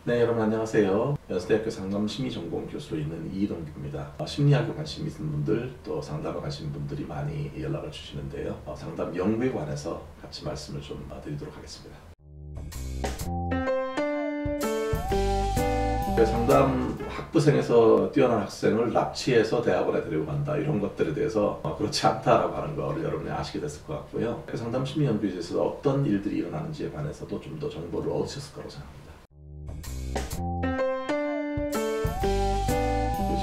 네, 여러분 안녕하세요. 연세대학교 상담심리전공 교수로 있는 이동규입니다. 심리학에 관심 있는 분들, 또 상담에 관심 있는 분들이 많이 연락을 주시는데요. 상담 연구에 관해서 같이 말씀을 좀 드리도록 하겠습니다. 상담 학부생에서 뛰어난 학생을 납치해서 대학원에 데리고 간다, 이런 것들에 대해서 그렇지 않다라고 하는 걸 여러분이 아시게 됐을 것 같고요. 상담 심리 연구에 있어서 어떤 일들이 일어나는지에 관해서도 좀 더 정보를 얻으셨을 거라고 생각합니다.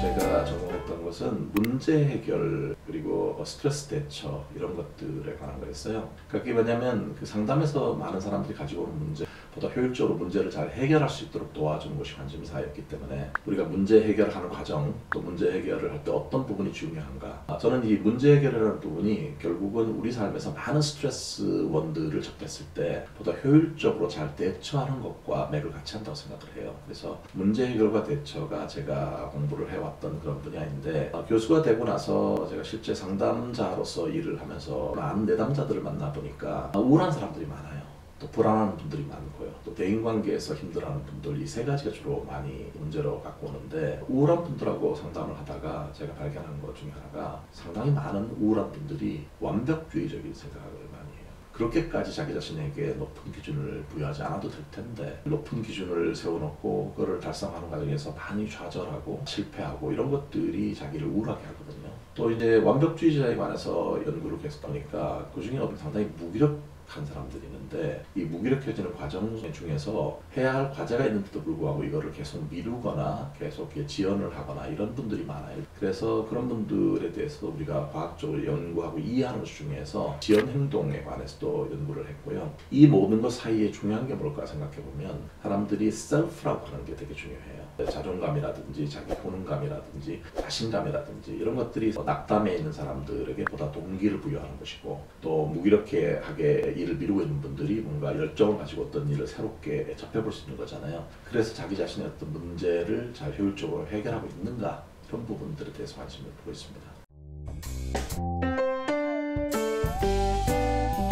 제가 전공했던 것은 문제 해결 그리고 스트레스 대처 이런 것들에 관한 거였어요. 그게 뭐냐면 그 상담에서 많은 사람들이 가지고 오는 문제보다 효율적으로 문제를 잘 해결할 수 있도록 도와주는 것이 관심사였기 때문에 우리가 문제 해결을 하는 과정, 또 문제 해결을 할 때 어떤 부분이 중요한가, 저는 이 문제 해결이라는 부분이 결국은 우리 삶에서 많은 스트레스 원들을 접했을 때 보다 효율적으로 잘 대처하는 것과 맥을 같이 한다고 생각을 해요. 그래서 문제 해결과 대처가 제가 공부를 해왔던 그런 분야인데, 교수가 되고 나서 제가 실제 상담자로서 일을 하면서 많은 내담자들을 만나보니까 우울한 사람들이 많아요. 또 불안한 분들이 많고요. 또 대인관계에서 힘들어하는 분들, 이 세 가지가 주로 많이 문제로 갖고 오는데, 우울한 분들하고 상담을 하다가 제가 발견한 것 중에 하나가, 상당히 많은 우울한 분들이 완벽주의적인 생각을 많이 해요. 그렇게까지 자기 자신에게 높은 기준을 부여하지 않아도 될 텐데, 높은 기준을 세워놓고 그거를 달성하는 과정에서 많이 좌절하고 실패하고 이런 것들이 자기를 우울하게 하거든요. 또 이제 완벽주의자에 관해서 연구를 계속 하니까 그 중에 상당히 무기력한 사람들이 있는데, 이 무기력해지는 과정 중에서 해야 할 과제가 있는데도 불구하고 이거를 계속 미루거나 계속 지연을 하거나 이런 분들이 많아요. 그래서 그런 분들에 대해서 우리가 과학적으로 연구하고 이해하는 것 중에서 지연 행동에 관해서도 연구를 했고요. 이 모든 것 사이에 중요한 게 뭘까 생각해 보면, 사람들이 셀프라고 하는 게 되게 중요해요. 자존감이라든지 자기 효능감이라든지 자신감이라든지 이런 것들이 낙담해 있는 사람들에게 보다 동기를 부여하는 것이고, 또 무기력하게 일을 미루고 있는 분들이 뭔가 열정을 가지고 어떤 일을 새롭게 접해볼 수 있는 거잖아요. 그래서 자기 자신의 어떤 문제를 잘 효율적으로 해결하고 있는가, 이런 부분들에 대해서 관심을 두고 있습니다.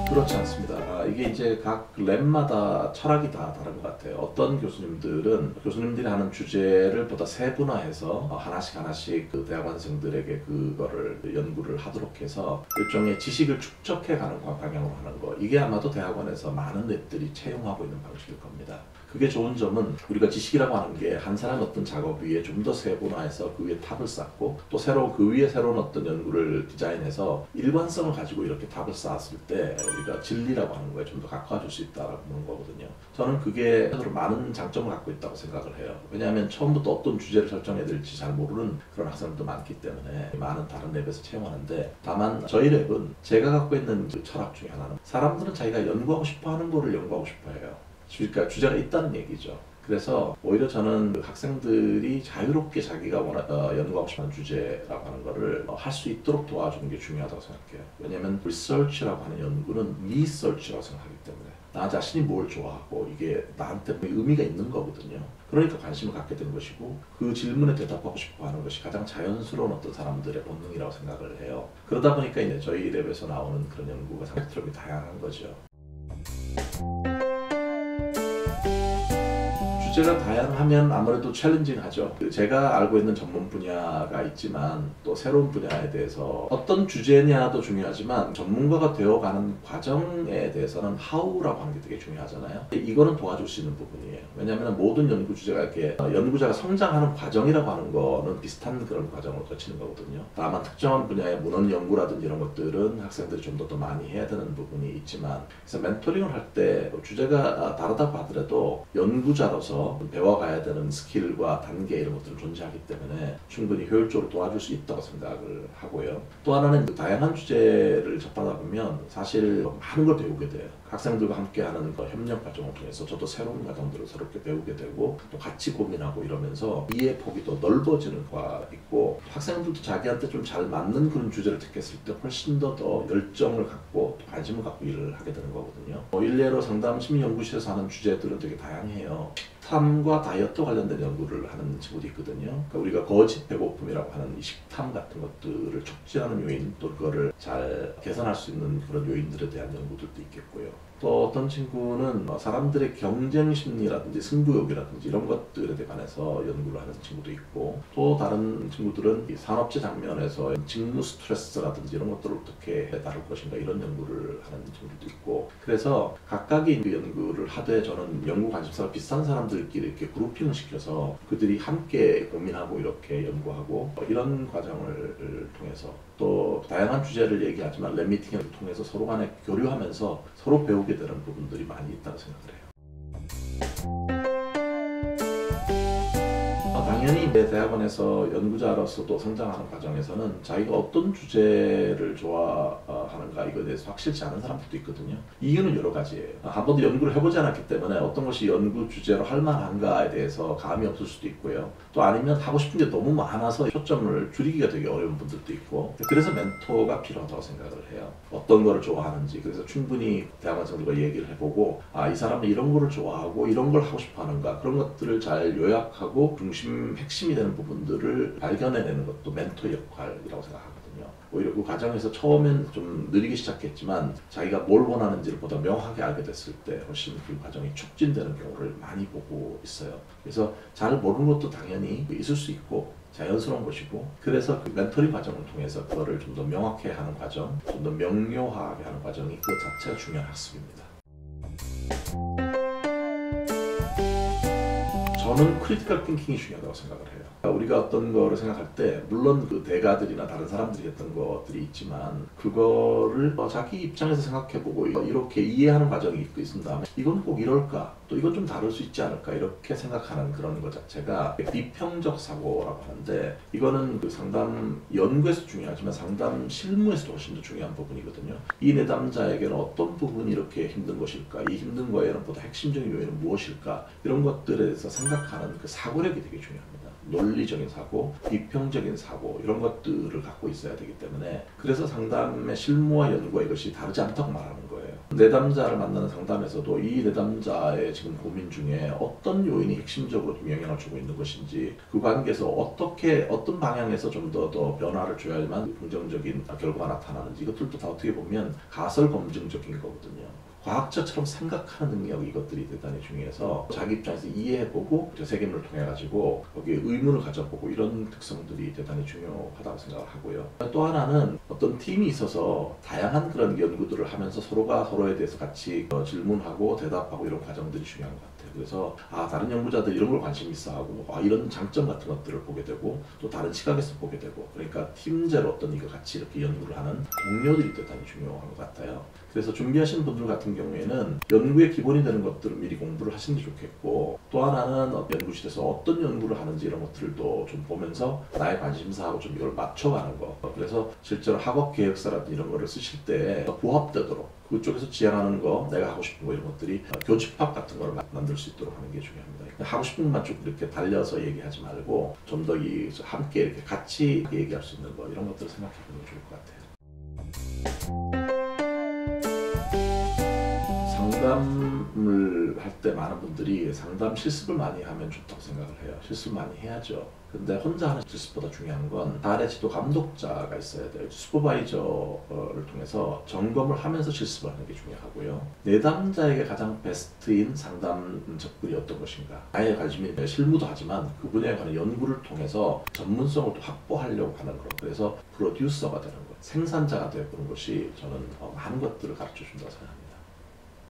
그렇지 않습니다. 이게 이제 각 랩마다 철학이 다 다른 것 같아요. 어떤 교수님들이 하는 주제를 보다 세분화해서 하나씩 그 대학원생들에게 그거를 연구를 하도록 해서 일종의 지식을 축적해가는 방향으로 하는 거, 이게 아마도 대학원에서 많은 랩들이 채용하고 있는 방식일 겁니다. 그게 좋은 점은, 우리가 지식이라고 하는 게 한 사람 어떤 작업 위에 좀 더 세분화해서 그 위에 탑을 쌓고, 또 그 위에 새로운 어떤 연구를 디자인해서 일관성을 가지고 이렇게 탑을 쌓았을 때 우리가 진리라고 하는 거에 좀 더 가까워질 수 있다라고 보는 거거든요. 저는 그게 많은 장점을 갖고 있다고 생각을 해요. 왜냐하면 처음부터 어떤 주제를 설정해야 될지 잘 모르는 그런 학생들도 많기 때문에 많은 다른 랩에서 채용하는데, 다만 저희 랩은 제가 갖고 있는 그 철학 중에 하나는, 사람들은 자기가 연구하고 싶어 하는 거를 연구하고 싶어 해요. 그러니까 주제가 있다는 얘기죠. 그래서 오히려 저는 학생들이 자유롭게 자기가 연구하고 싶은 주제라고 하는 거를 할 수 있도록 도와주는 게 중요하다고 생각해요. 왜냐하면 리서치라고 하는 연구는 리서치라고 생각하기 때문에, 나 자신이 뭘 좋아하고 이게 나한테 의미가 있는 거거든요. 그러니까 관심을 갖게 된 것이고, 그 질문에 대답하고 싶어 하는 것이 가장 자연스러운 어떤 사람들의 본능이라고 생각을 해요. 그러다 보니까 이제 저희 랩에서 나오는 그런 연구가 상당히 다양한 거죠. 주제가 다양하면 아무래도 챌린징하죠. 제가 알고 있는 전문 분야가 있지만, 또 새로운 분야에 대해서 어떤 주제냐도 중요하지만 전문가가 되어가는 과정에 대해서는 how라고 하는 게 되게 중요하잖아요. 이거는 도와줄 수 있는 부분이에요. 왜냐하면 모든 연구 주제가 이렇게 연구자가 성장하는 과정이라고 하는 거는 비슷한 그런 과정을 거치는 거거든요. 다만 특정한 분야의 문헌 연구라든지 이런 것들은 학생들이 좀 더 많이 해야 되는 부분이 있지만, 그래서 멘토링을 할 때 주제가 다르다고 하더라도 연구자로서 배워가야 되는 스킬과 단계 이런 것들은 존재하기 때문에 충분히 효율적으로 도와줄 수 있다고 생각을 하고요. 또 하나는 다양한 주제를 접하다 보면 사실 많은 걸 배우게 돼요. 학생들과 함께하는 협력 과정을 통해서 저도 새로운 과정들을 새롭게 배우게 되고, 또 같이 고민하고 이러면서 이해 폭이 더 넓어지는 거 있고, 학생들도 자기한테 좀 잘 맞는 그런 주제를 택했을 때 훨씬 더 열정을 갖고 또 관심을 갖고 일을 하게 되는 거거든요. 일례로 상담 심리연구실에서 하는 주제들은 되게 다양해요. 식탐과 다이어트 관련된 연구를 하는 친구도 있거든요. 그러니까 우리가 거짓 배고픔이라고 하는 이 식탐 같은 것들을 촉진하는 요인, 또 그거를 잘 개선할 수 있는 그런 요인들에 대한 연구들도 있겠고요. 또 어떤 친구는 사람들의 경쟁 심리라든지 승부욕이라든지 이런 것들에 관해서 연구를 하는 친구도 있고, 또 다른 친구들은 이 산업체 장면에서 직무 스트레스라든지 이런 것들을 어떻게 다룰 것인가 이런 연구를 하는 친구들도 있고, 그래서 각각의 연구를 하되 저는 연구 관심사가 비슷한 사람들끼리 이렇게 그룹핑을 시켜서 그들이 함께 고민하고 이렇게 연구하고 이런 과정을 통해서, 또 다양한 주제를 얘기하지만 랩미팅을 통해서 서로 간에 교류하면서 서로 배우게 되는 부분들이 많이 있다고 생각을 해요. 당연히 내 대학원에서 연구자로서도 성장하는 과정에서는 자기가 어떤 주제를 좋아하는가 이거에 대해서 확실치 않은 사람들도 있거든요. 이유는 여러 가지예요. 한 번도 연구를 해보지 않았기 때문에 어떤 것이 연구 주제로 할 만한가에 대해서 감이 없을 수도 있고요. 또 아니면 하고 싶은 게 너무 많아서 초점을 줄이기가 되게 어려운 분들도 있고, 그래서 멘토가 필요하다고 생각을 해요. 어떤 거를 좋아하는지, 그래서 충분히 대학원생들과 얘기를 해보고, 이 사람은 이런 거를 좋아하고 이런 걸 하고 싶어 하는가, 그런 것들을 잘 요약하고 핵심이 되는 부분들을 발견해내는 것도 멘토 역할이라고 생각하거든요. 오히려 그 과정에서 처음엔 좀 느리게 시작했지만 자기가 뭘 원하는지를 보다 명확하게 알게 됐을 때 훨씬 그 과정이 촉진되는 경우를 많이 보고 있어요. 그래서 잘 모르는 것도 당연히 있을 수 있고 자연스러운 것이고, 그래서 그 멘토링 과정을 통해서 그거를 좀 더 명확히 하는 과정, 좀 더 명료하게 하는 과정이 그 자체가 중요한 학습입니다. 저는 크리티컬 띵킹이 중요하다고 생각을 해요. 우리가 어떤 거를 생각할 때 물론 그 대가들이나 다른 사람들이 했던 것들이 있지만 그거를 자기 입장에서 생각해보고 이렇게 이해하는 과정이 있은 다음에 이건 꼭 이럴까? 또 이건 좀 다를 수 있지 않을까? 이렇게 생각하는 그런 것 자체가 비평적 사고라고 하는데, 이거는 그 상담 연구에서 중요하지만 상담 실무에서도 훨씬 더 중요한 부분이거든요. 이 내담자에게는 어떤 부분이 이렇게 힘든 것일까? 이 힘든 거에는 보다 핵심적인 요인은 무엇일까? 이런 것들에 대해서 생각하는 그 사고력이 되게 중요합니다. 논리적인 사고, 비평적인 사고, 이런 것들을 갖고 있어야 되기 때문에, 그래서 상담의 실무와 연구와 이것이 다르지 않다고 말하는 거예요. 내담자를 만나는 상담에서도 이 내담자의 지금 고민 중에 어떤 요인이 핵심적으로 영향을 주고 있는 것인지, 그 관계에서 어떤 방향에서 좀 더 변화를 줘야지만 긍정적인 결과가 나타나는지, 이것들도 다 어떻게 보면 가설 검증적인 거거든요. 과학자처럼 생각하는 능력, 이것들이 대단히 중요해서 자기 입장에서 이해해보고 세계문을 통해 가지고 거기에 의문을 가져보고 이런 특성들이 대단히 중요하다고 생각을 하고요. 또 하나는 어떤 팀이 있어서 다양한 그런 연구들을 하면서 서로가 서로에 대해서 같이 질문하고 대답하고 이런 과정들이 중요한 것 같아요. 그래서 다른 연구자들이 이런 걸 관심 있어 하고 이런 장점 같은 것들을 보게 되고, 또 다른 시각에서 보게 되고, 그러니까 팀제로 어떤 이거 같이 이렇게 연구를 하는 동료들이 대단히 중요한 것 같아요. 그래서 준비하시는 분들 같은 경우에는 연구의 기본이 되는 것들을 미리 공부를 하시는 게 좋겠고, 또 하나는 연구실에서 어떤 연구를 하는지 이런 것들도 좀 보면서 나의 관심사하고 좀 이걸 맞춰가는 거. 그래서 실제로 학업 계획서라든지 이런 거를 쓰실 때 부합되도록 그쪽에서 지향하는 거, 내가 하고 싶은 거 이런 것들이 교집합 같은 걸 만들 수 있도록 하는 게 중요합니다. 하고 싶은 것만 쭉 이렇게 달려서 얘기하지 말고 좀 더 함께 이렇게 같이 얘기할 수 있는 거, 이런 것들을 생각해 보는 게 좋을 것 같아요. 상담을 할 때 많은 분들이 상담 실습을 많이 하면 좋다고 생각을 해요. 실습 많이 해야죠. 근데 혼자 하는 실습보다 중요한 건 아래 지도 감독자가 있어야 돼요. 슈퍼바이저를 통해서 점검을 하면서 실습을 하는 게 중요하고요. 내담자에게 가장 베스트인 상담 접근이 어떤 것인가, 나의 관심이 실무도 하지만 그 분야에 관한 연구를 통해서 전문성을 또 확보하려고 하는 거, 그래서 프로듀서가 되는 것, 생산자가 되는 것이 저는 많은 것들을 가르쳐 준다고 생각합니다.